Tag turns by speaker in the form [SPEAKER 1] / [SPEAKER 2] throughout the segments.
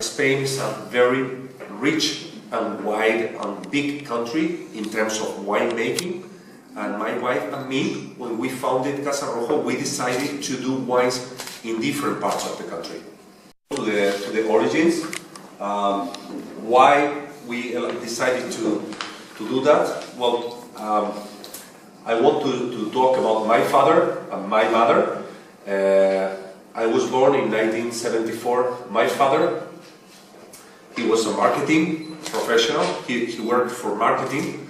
[SPEAKER 1] Spain is a very rich and wide and big country in terms of winemaking, and my wife and me, when we founded Casa Rojo, we decided to do wines in different parts of the country. To the origins, why we decided to do that? Well, I want to talk about my father and my mother. I was born in 1974. My father, he was a marketing professional. He worked for marketing,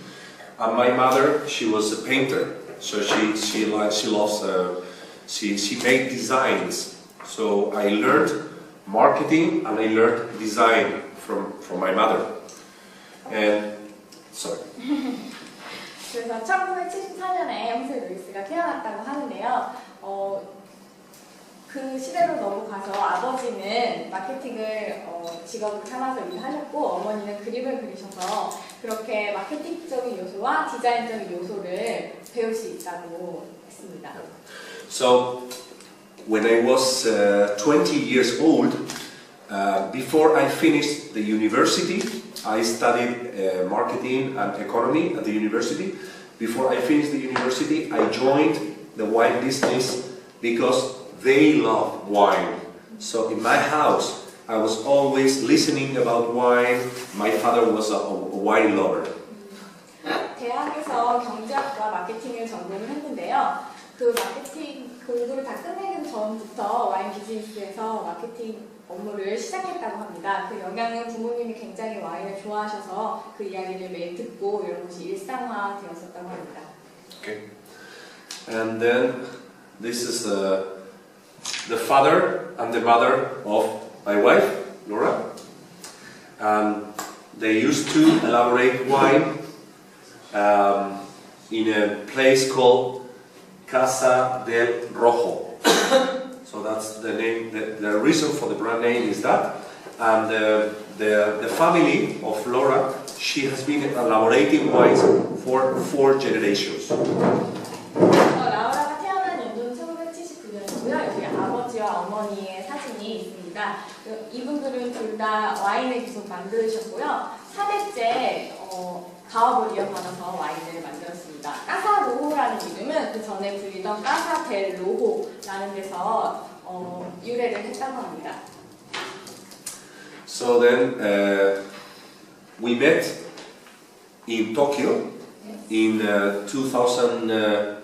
[SPEAKER 1] and my mother, she was a painter. So she made designs. So I learned marketing and I learned design from my mother. And sorry.
[SPEAKER 2] 그래서 1974년에 홈세 루이스가 태어났다고 하는데요. 그 시대로 넘어가서 아버지는 마케팅을 직업으로 삼아서 일을 하셨고, 어머니는 그림을 그리셔서 그렇게 마케팅적인 요소와 디자인적인 요소를 배울 수 있다고 했습니다.
[SPEAKER 1] So when I was 20 years old, before I finished the university, I studied marketing and economy at the university. Before I finished the university, I joined the wine business because they love wine. So in my house, I was always listening about wine. My father was a wine lover.
[SPEAKER 2] 대학에서 경제학과 마케팅을 전공을 했는데요. 그 마케팅 공부를 다 끝내기 전부터 와인 비즈니스에서 마케팅 업무를 시작했다고 합니다. 그 영향은 부모님이 굉장히 와인을 좋아하셔서 그 이야기를 매일 듣고 이런 것이 일상화되었었다고 합니다.
[SPEAKER 1] Okay. And then this is the father and the mother of my wife, Laura. And they used to elaborate wine in a place called Casa Rojo. So that's the name. The reason for the brand name is that. And the family of Laura, she has been elaborating wines for 4 generations.
[SPEAKER 2] 라우라가 태어난 연도는 1979년이고요. 여기 아버지와 어머니의 사진이 있습니다. 이분들은 둘 다 와인을 계속 만드셨고요. 4대째 가업을 이어받아서 와인을 만들었습니다. 까사 로호라는 이름은 그 전에 불리던 까사 델 로호라는 데서 유래를 했다고 합니다.
[SPEAKER 1] So then we met in Tokyo in 2007.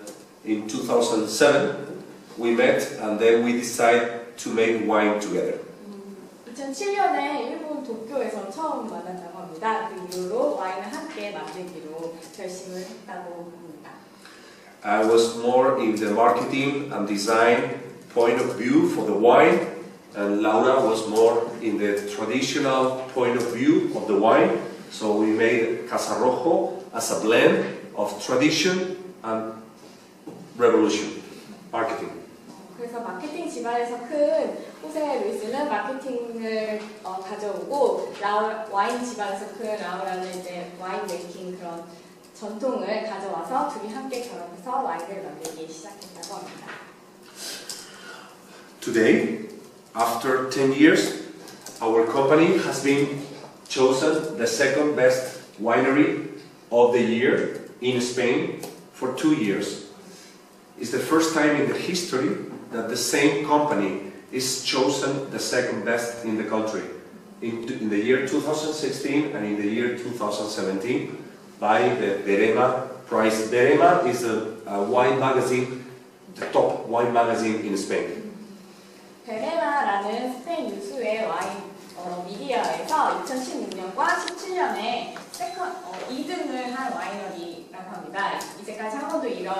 [SPEAKER 1] We met and then we decided to make wine together.
[SPEAKER 2] 2007년에 일본 도쿄에서 처음 만났다고 합니다. 그 이후로 와인을 함께 만들기로 결심을 했다고 합니다.
[SPEAKER 1] I was more in the marketing and design point of view for the wine, and Laura was more in the traditional point of view of the wine. So we made Casa Rojo as a blend of tradition and revolution, marketing.
[SPEAKER 2] 그래서 마케팅 집안에서 큰 호세 루이스는 마케팅을 가져오고 와인 집안에서 큰 라우라는 이제 와인 메이킹 그런 전통을 가져와서 둘이 함께 결합해서 와인을 만들기 시작했다고 합니다.
[SPEAKER 1] Today, after 10 years, our company has been chosen the second best winery of the year in Spain for 2 years. It's the first time in the history that the same company is chosen the second best in the country in the year 2016 and in the year 2017 by the Pedreno prize. Pedreno is a wine magazine, the top wine magazine in Spain.
[SPEAKER 2] 베레나라는 스페인 유수의 와인 미디어에서 2016년과 17년에 2등을 한 와이너리라고 합니다. 이제까지 한 번도 이런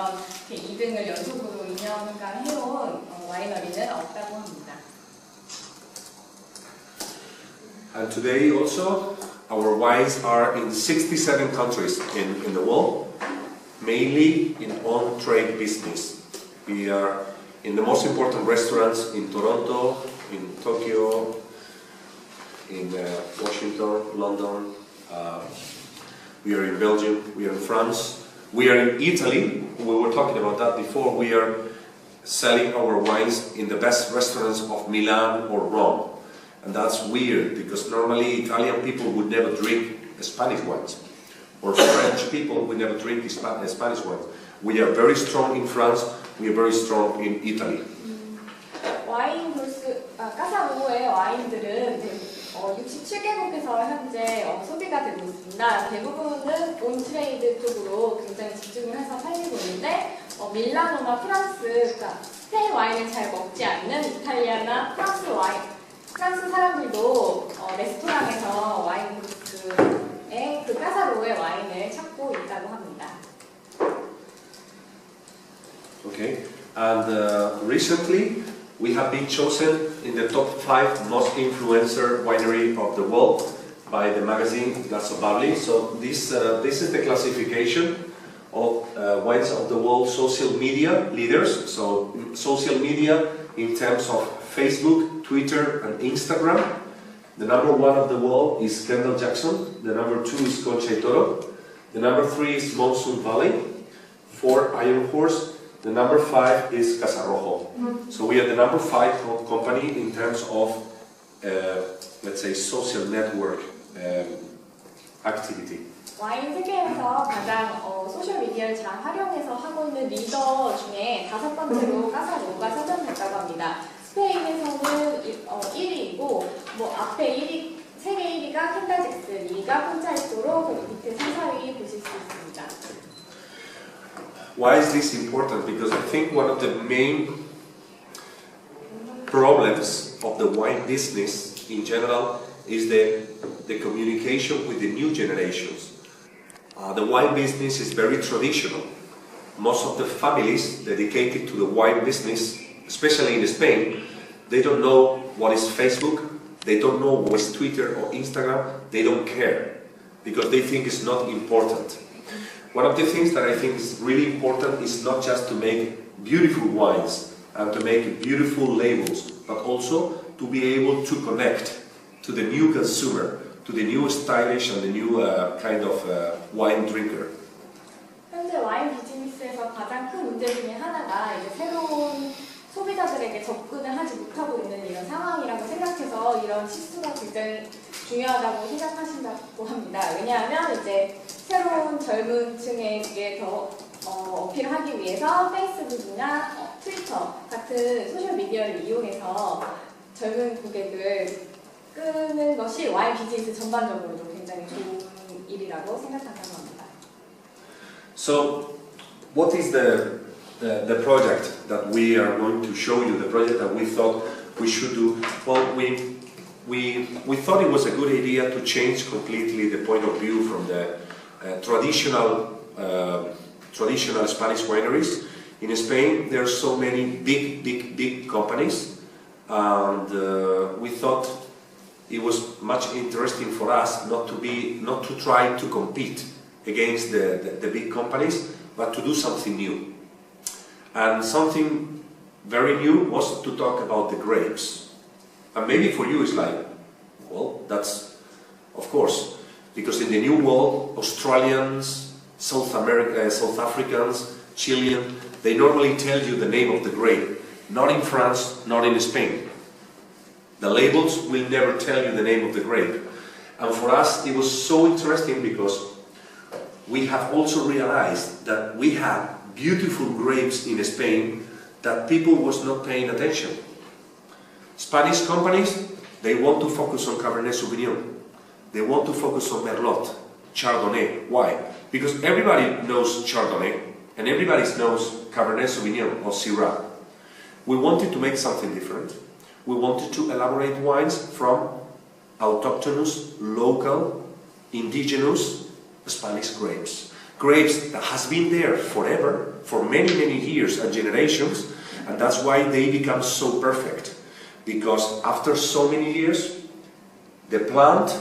[SPEAKER 2] 2등을 연속으로 2년간 해온 와이너리는 없다고 합니다.
[SPEAKER 1] And today also our wines are in 67 countries in the world, mainly in on-trade business. We are in the most important restaurants in Toronto, in Tokyo, in Washington, London, we are in Belgium, we are in France, we are in Italy. We were talking about that before. We are selling our wines in the best restaurants of Milan or Rome. And that's weird, because normally Italian people would never drink Spanish wines, or French people would never drink Spanish wines. We are very strong in France, we are very strong in Italy.
[SPEAKER 2] 와인 까사로호의 와인들은 67개국에서 현재 소비가 되고 있습니다. 대부분은 온트레이드 쪽으로 굉장히 집중을 해서 팔리고 있는데 밀라노나 프랑스, 그러니까 스페인 와인을 잘 먹지 않는 이탈리아나 프랑스 사람들도 레스토랑에서 와인 부스에 그 까사로호의 와인을 찾고 있다고 합니다.
[SPEAKER 1] Okay, and recently we have been chosen in the top 5 most influencer winery of the world by the magazine Glass Bubbly. So this is the classification of wines of the world social media leaders. So social media in terms of Facebook, Twitter and Instagram. The number 1 of the world is Kendall Jackson. The number 2 is Concha y Toro. The number 3 is Monsoon Valley. 4 Iron Horse. The number 5 is Casa Rojo. So we are the number 5 company in terms of, let's say, social network activity.
[SPEAKER 2] 와인 세계에서 가장 소셜 미디어를 잘 활용해서 하고 있는 리더 중에 5번째로 까사로호가 선정됐다고 합니다. 스페인에서는 1위이고, 앞에 1위, 세계 1위가 켄달 잭슨, 2위가 콘차 이 토로, 그리고 밑에 3, 4위 보실 수 있습니다.
[SPEAKER 1] Why is this important? Because I think one of the main problems of the wine business in general is the communication with the new generations. The wine business is very traditional. Most of the families dedicated to the wine business, especially in Spain, they don't know what is Facebook, they don't know what is Twitter or Instagram, they don't care, because they think it's not important. One of the things that I think is really important is not just to make beautiful wines and to make beautiful labels, but also to be able to connect to the new consumer, to the new stylish and the new kind of wine drinker.
[SPEAKER 2] 현재 와인 비즈니스에서 가장 큰 문제 중에 하나가 이제 새로운 소비자들에게 접근을 하지 못하고 있는 이런 상황이라고 생각해서 이런 실수가 굉장히 중요하다고 생각하신다고 합니다. 왜냐하면 이제 새로운 젊은 층에게 더 어필하기 위해서 페이스북이나 트위터 같은 소셜 미디어를 이용해서 젊은 고객을 끄는 것이 와인 비즈니스 전반적으로도 굉장히 좋은 일이라고 생각한다고 합니다.
[SPEAKER 1] So, what is the project that we are going to show you? The project that we thought we should do? Well, we thought it was a good idea to change completely the point of view from the traditional Spanish wineries. In Spain, there are so many big companies, and we thought it was much interesting for us not to try to compete against the big companies, but to do something new. And something very new was to talk about the grapes. And maybe for you it's like, well, that's of course, because in the new world, Australians, South Africans, Chilean, they normally tell you the name of the grape. Not in France, not in Spain. The labels will never tell you the name of the grape. And for us, it was so interesting because we have also realized that we had beautiful grapes in Spain that people was not paying attention. Spanish companies, they want to focus on Cabernet Sauvignon. They want to focus on Merlot, Chardonnay. Why? Because everybody knows Chardonnay and everybody knows Cabernet Sauvignon or Syrah. We wanted to make something different. We wanted to elaborate wines from autochthonous, local, indigenous Spanish grapes. Grapes that has been there forever, for many years and generations, and that's why they become so perfect. Because after so many years, the plant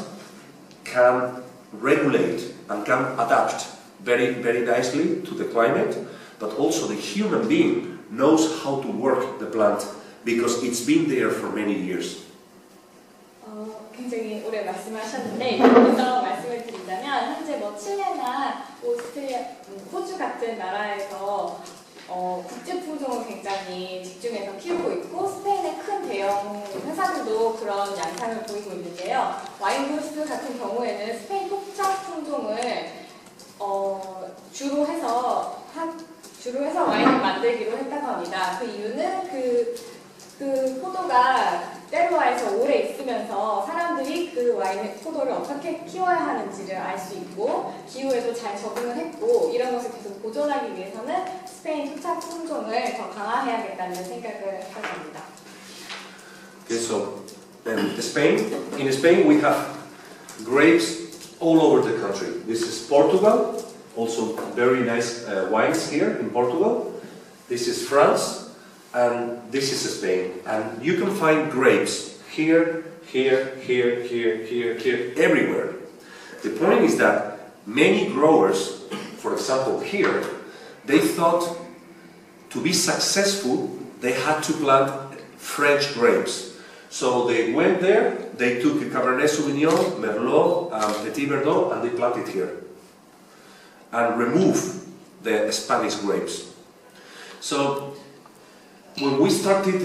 [SPEAKER 1] can regulate and can adapt very nicely to the climate, but also the human being knows how to work the plant because it's been there for many years.
[SPEAKER 2] 굉장히 오래 말씀하셨는데 여기서 말씀을 드린다면 현재 뭐 칠레나 오스트리아, 호주 같은 나라에서 국제 품종을 굉장히 집중해서 키우고 있고 스페인의 큰 대형 회사들도 그런 양상을 보이고 있는데요. 와인부스 같은 경우에는 스페인 토착 품종을 주로 해서 와인을 만들기로 했다고 합니다. 그 이유는 그 포도가 때로와에서 오래 있으면서 사람들이 그 포도를 어떻게 키워야 하는지를 알 수 있고 기후에도 잘 적응을 했고 이런 것을 계속 보존하기 위해서는 스페인 토착 품종을 더 강화해야겠다는 생각을 하게 됩니다.
[SPEAKER 1] Okay, so in Spain we have grapes all over the country. This is Portugal, also very nice wines here in Portugal. This is France. And this is Spain, and you can find grapes here, everywhere. The point is that many growers, for example here, they thought to be successful they had to plant French grapes. So they went there, they took a Cabernet Sauvignon, Merlot, Petit Verdot, and they planted here. And removed the Spanish grapes. So when we started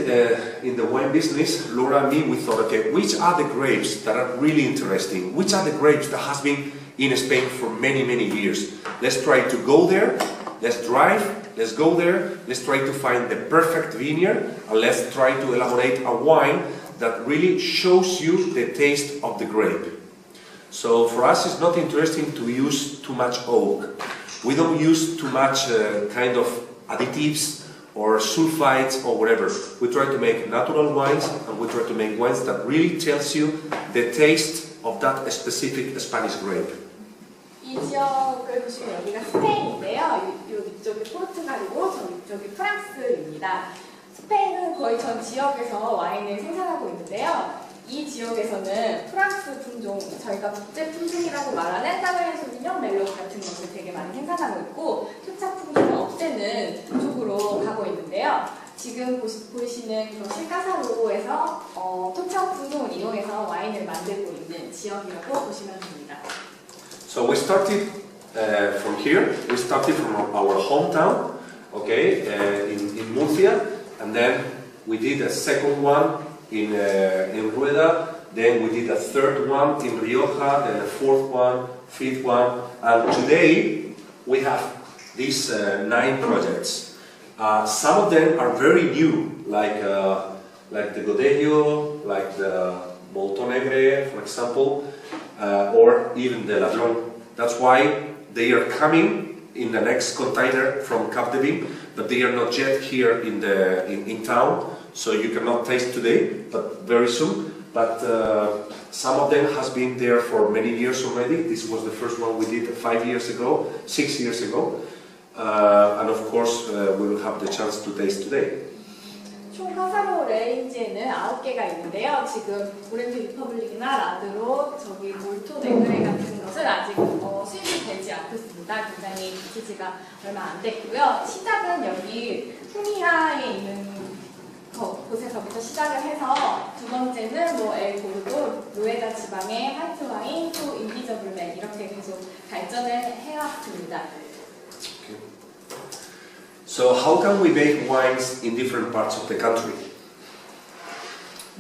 [SPEAKER 1] in the wine business, Laura and me, we thought, okay, which are the grapes that are really interesting? Which are the grapes that has been in Spain for many, many years? Let's try to go there, let's drive, let's go there, let's try to find the perfect vineyard, and let's try to elaborate a wine that really shows you the taste of the grape. So for us, it's not interesting to use too much oak. We don't use too much kind of additives or sulfites or whatever. We try to make natural wines, and we try to make wines that really tells you the taste of that specific Spanish grape.
[SPEAKER 2] 이 지역을 보시면 여기가 스페인인데요. 이쪽이 포르투갈이고 저쪽이 프랑스입니다. 스페인은 거의 전 지역에서 와인을 생산하고 있는데요. 이 지역에서는 프랑스 품종, 저희가 국제 품종이라고 말하는 카베르네 소비뇽, 멜롯 같은 것을 되게 많이 생산하고 있고 토착 품종을 없애는 쪽으로 가고 있는데요. 지금 보시는 이것이 카사로고에서 토착 품종을 이용해서 와인을 만들고 있는 지역이라고 보시면 됩니다.
[SPEAKER 1] So we started from here. We started from our hometown, okay, in Murcia, and then we did a second one in Rueda, then we did a third one in Rioja, then a fourth one, fifth one, and today we have these 9 projects. Some of them are very new, like the Godello, like the Molto Negre, for example, or even the Ladrón. That's why they are coming in the next container from Cap de Vin, but they are not yet here in town. So you cannot taste today, but very soon. But some of them has been there for many years already. This was the first one we did 5 years ago, 6 years ago. And of course, we will have the chance to taste today.
[SPEAKER 2] 총 카사로 레인지에는 9개가 있는데요. 지금 오렌지 리퍼블릭이나 라드로, 저기 몰토 네그레 같은 것은 아직 수입이 되지 않겠습니다. 굉장히 비티지가 얼마 안 됐고요. 시작은 여기 후니아에 있는 곳에서부터 시작을 해서 두 번째는 엘 고르도, 루에다 지방의 화이트 와인, 또 인디저블맨 이렇게 계속 발전을 해왔습니다.
[SPEAKER 1] Okay. So how can we make wines in different parts of the country?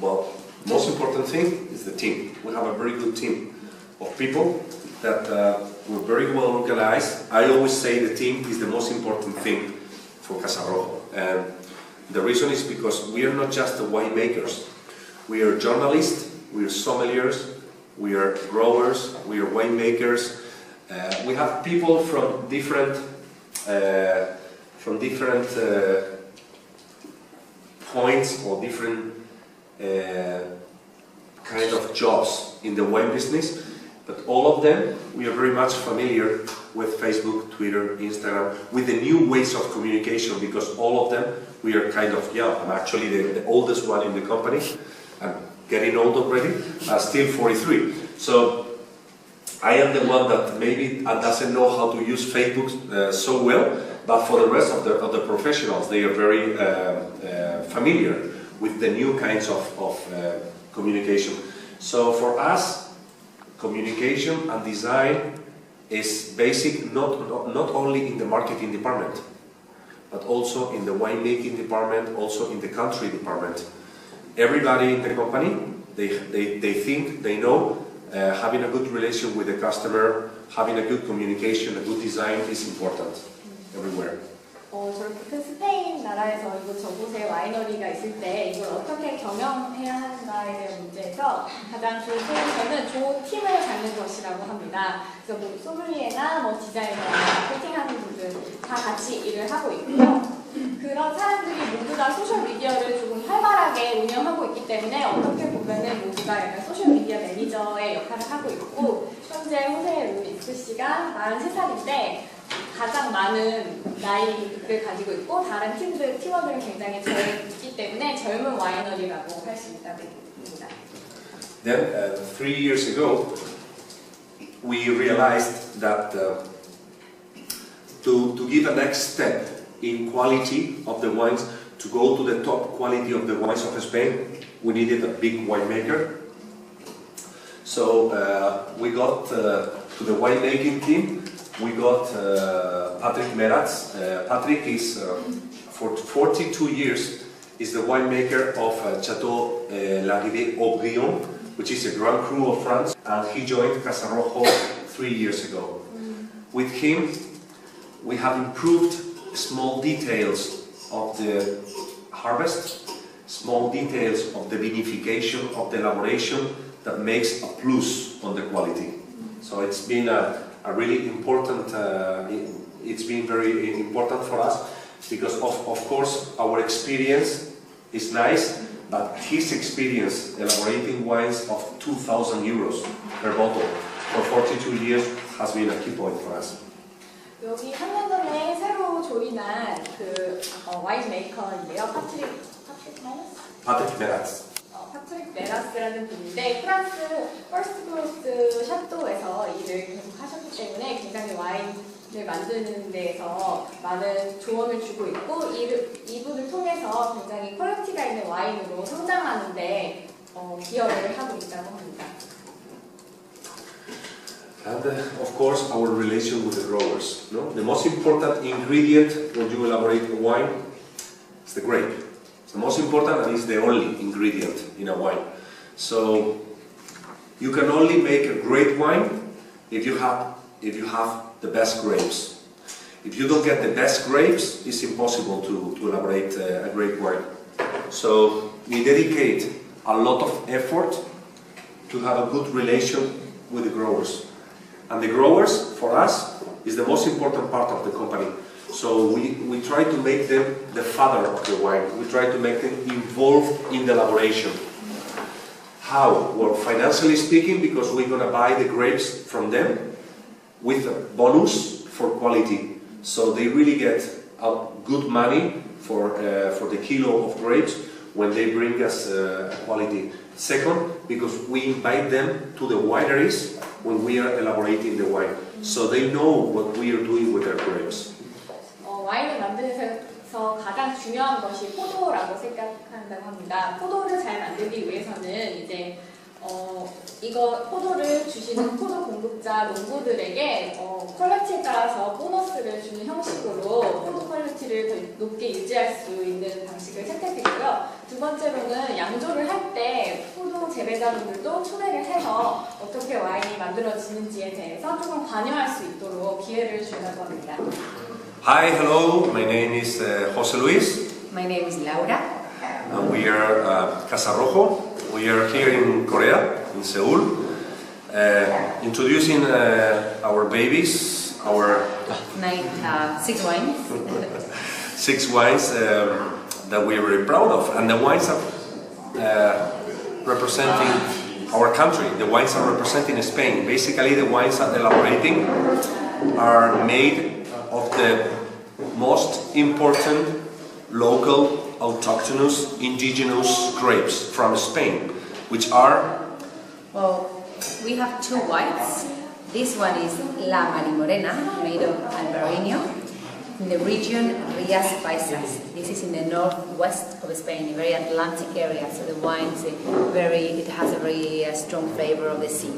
[SPEAKER 1] Well, most important thing is the team. We have a very good team of people that were very well organized. I always say the team is the most important thing for Casa Rojo. And the reason is because we are not just the winemakers. We are journalists, we are sommeliers, we are growers, we are winemakers. We have people from different points or different kind of jobs in the wine business, but all of them, we are very much familiar with Facebook, Twitter, Instagram, with the new ways of communication, because all of them, we are kind of young. I'm actually the oldest one in the company. I'm getting old already, still 43. So I am the one that maybe doesn't know how to use Facebook so well, but for the rest of the professionals, they are very familiar with the new kinds of communication. So for us, communication and design is basic not only in the marketing department, but also in the winemaking department, also in the country department. Everybody in the company, they think, they know, having a good relation with the customer, having a good communication, a good design is important everywhere.
[SPEAKER 2] 저렇게 큰 스페인 나라에서 이곳저곳에 와이너리가 있을 때 이걸 어떻게 경영해야 하는가에 대한 문제에서 가장 좋은 소유는 좋은 팀을 갖는 것이라고 합니다. 그래서 뭐 소믈리에나 뭐 디자이너, 마케팅하는 분들 다 같이 일을 하고 있고요. 그런 사람들이 모두 다 소셜미디어를 조금 활발하게 운영하고 있기 때문에 어떻게 보면은 모두가 약간 소셜미디어 매니저의 역할을 하고 있고, 현재 호세 루이스 씨가 43살인데 가장 많은 나이를 가지고 있고 다른 팀원들은 굉장히 젊기 때문에 젊은 와이너리라고 할 수 있답니다.
[SPEAKER 1] Then 3 years ago, we realized that to give a next step in quality of the wines, to go to the top quality of the wines of Spain, we needed a big winemaker. So we got to the winemaking team. We got Patrick Meratz. Patrick is, for 42 years, is the winemaker of Chateau Larrivée Aubryon, which is a Grand Cru of France, and he joined Casa Rojo 3 years ago. With him, we have improved small details of the harvest, small details of the vinification, of the elaboration, that makes a plus on the quality. So it's been a really important, it's been very important for us, because of course our experience is nice, but his experience elaborating wines of 2,000 euros per bottle for 42 years has been a key point for us.
[SPEAKER 2] 여기 3년 전에 새로 조인한 그 와인 메이커인데요.
[SPEAKER 1] Patrick Meratz.
[SPEAKER 2] 파트릭 메라스라는 분인데 프랑스 퍼스트그로스 샤또에서 일을 계속 하셨기 때문에 굉장히 와인을 만드는 데에서 많은 조언을 주고 있고 이분을 통해서 굉장히 퀄리티가 있는 와인으로 성장하는 데 기여를 하고 있다고 합니다.
[SPEAKER 1] And of course our relation with the growers. No? The most important ingredient when you elaborate a wine is the grape. The most important, and is the only ingredient in a wine. So you can only make a great wine if you have the best grapes. If you don't get the best grapes, it's impossible to elaborate a great wine. So we dedicate a lot of effort to have a good relation with the growers. And the growers, for us, is the most important part of the company. So we try to make them the father of the wine. We try to make them involved in the elaboration. How? Well, financially speaking, because we're going to buy the grapes from them with a bonus for quality. So they really get good money for the kilo of grapes when they bring us quality. Second, because we invite them to the wineries when we are elaborating the wine. So they know what we are doing with their grapes.
[SPEAKER 2] 와인을 만드는 데서 가장 중요한 것이 포도라고 생각한다고 합니다. 포도를 잘 만들기 위해서는 이제 이거 포도를 주시는 포도 공급자 농부들에게 퀄리티에 따라서 보너스를 주는 형식으로 포도 퀄리티를 더 높게 유지할 수 있는 방식을 채택했고요. 두 번째로는 양조를 할 때 포도 재배자분들도 초대를 해서 어떻게 와인이 만들어지는지에 대해서 조금 관여할 수 있도록 기회를 준다고 합니다.
[SPEAKER 1] Hi, hello, my name is José Luis.
[SPEAKER 3] My name is Laura.
[SPEAKER 1] And we are Casa Rojo. We are here in Korea, in Seoul, introducing our babies, our
[SPEAKER 3] 6 wines.
[SPEAKER 1] 6 wines that we are very proud of. And the wines are representing our country. The wines are representing Spain. Basically, the wines that elaborating are made of the most important local, autochthonous, indigenous grapes from Spain, which are...
[SPEAKER 3] Well, we have 2 wines. This one is La Marimorena, made of Pedreno, in the region Rías Baixas. This is in the northwest of Spain, a very Atlantic area, so the wine is it has a very strong flavor of the sea.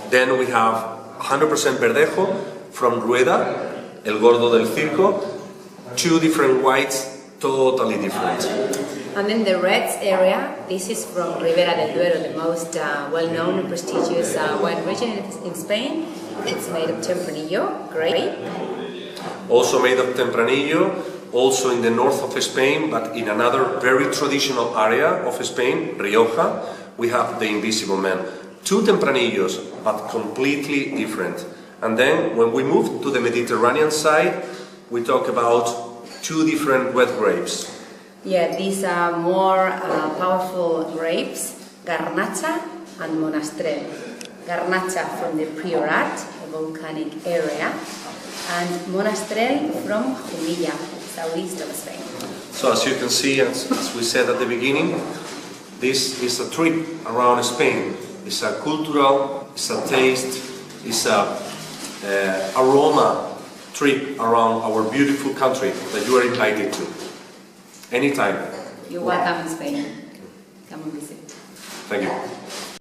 [SPEAKER 1] Then we have 100% Verdejo from Rueda, El Gordo del Circo, 2 different whites, totally different.
[SPEAKER 3] And then the reds area, this is from Ribera del Duero, the most well-known and prestigious wine region in Spain. It's made of Tempranillo, grape.
[SPEAKER 1] Also made of Tempranillo, also in the north of Spain, but in another very traditional area of Spain, Rioja, we have the Invisible Man. 2 Tempranillos, but completely different. And then when we move to the Mediterranean side, we talk about 2 different wet grapes.
[SPEAKER 3] Yeah, these are more powerful grapes, Garnacha and Monastrell. Garnacha from the Priorat, a volcanic area, and Monastrell from Jumilla, southeast of Spain.
[SPEAKER 1] So as you can see, as we said at the beginning, this is a trip around Spain. It's a cultural, it's a taste, it's a aroma trip around our beautiful country that you are invited to. Anytime.
[SPEAKER 3] You're welcome in Spain. Come and visit.
[SPEAKER 1] Thank you.